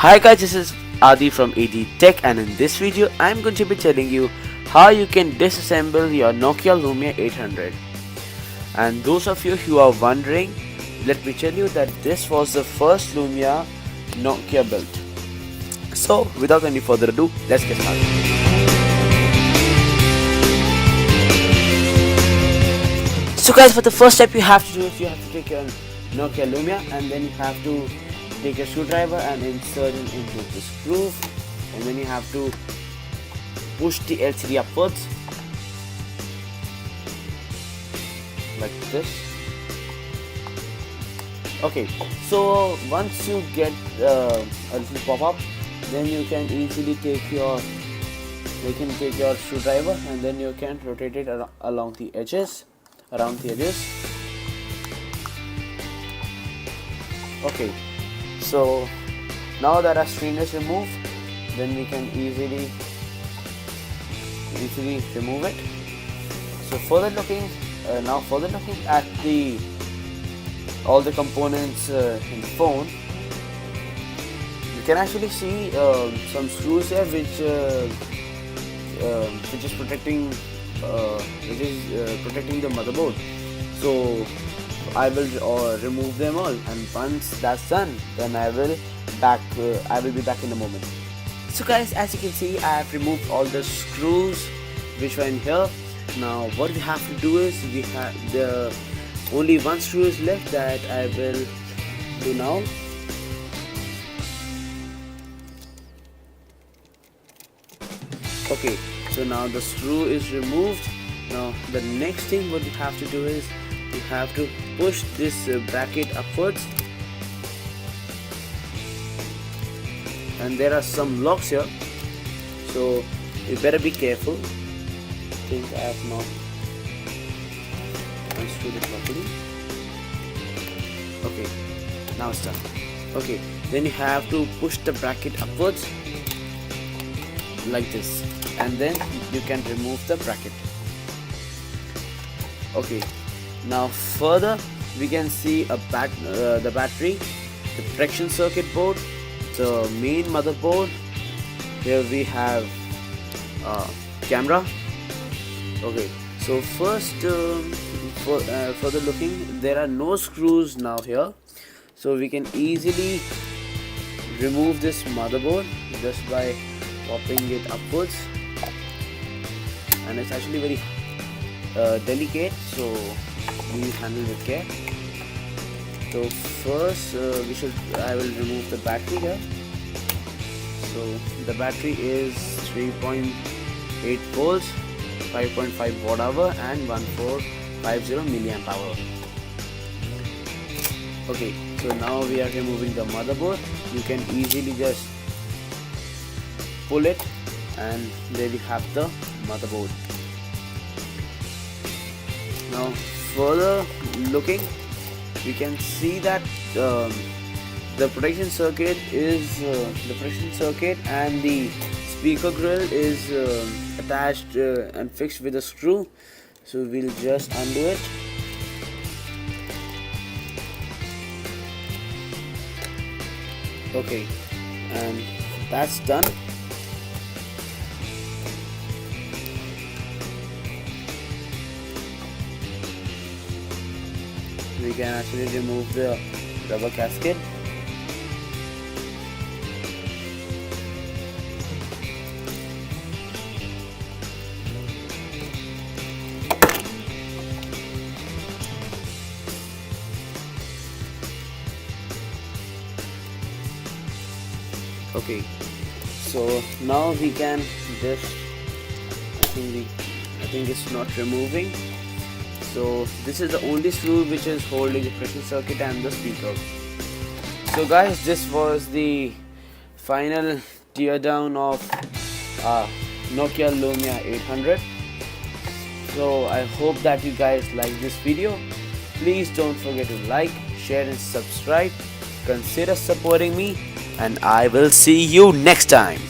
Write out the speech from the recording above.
Hi guys, this is Adi from AD Tech, and in this video I'm going to be telling you how you can disassemble your Nokia Lumia 800. And those of you who are wondering, let me tell you that this was the first Lumia Nokia built. So without any further ado, let's get started. So guys, for the first step you have to do is you have to take your Nokia Lumia, and then you have to take a screwdriver and insert it into the screw, and then you have to push the LCD upwards like this. Okay, so once you get a little pop-up, then you can easily take your screwdriver and then you can rotate it around the edges. Okay, so now that our screen is removed, then we can easily remove it. So further looking at all the components in the phone, you can actually see some screws here which is protecting the motherboard. So I will remove them all, and once that's done, then I will be back in a moment. So guys, as you can see, I have removed all the screws which were in here. Now what we have to do is only one screw is left that I will do now. Okay, so now the screw is removed. Now the next thing what we have to do is you have to push this bracket upwards, and there are some locks here, so you better be careful. I think I have not unscrewed it properly. Okay, now it's done. Okay, then you have to push the bracket upwards like this, and then you can remove the bracket. Okay, now further we can see the battery, the protection circuit board, the main motherboard. Here we have camera. Okay, so first further looking, there are no screws now here, so we can easily remove this motherboard just by popping it upwards, and it's actually very delicate, so we handle with care. So first I will remove the battery here. So the battery is 3.8 volts, 5.5 watt hour and 1450 milliamp hour. Okay, so now we are removing the motherboard. You can easily just pull it, and there we have the motherboard. Now further looking, we can see that the protection circuit and the speaker grill is attached and fixed with a screw. So we'll just undo it. Okay, and that's done. We can actually remove the rubber gasket. Okay, so now we can just, I think it's not removing. So this is the only screw which is holding the protection circuit and the speaker. So guys, this was the final teardown of Nokia Lumia 800. So I hope that you guys like this video. Please don't forget to like, share and subscribe. Consider supporting me, and I will see you next time.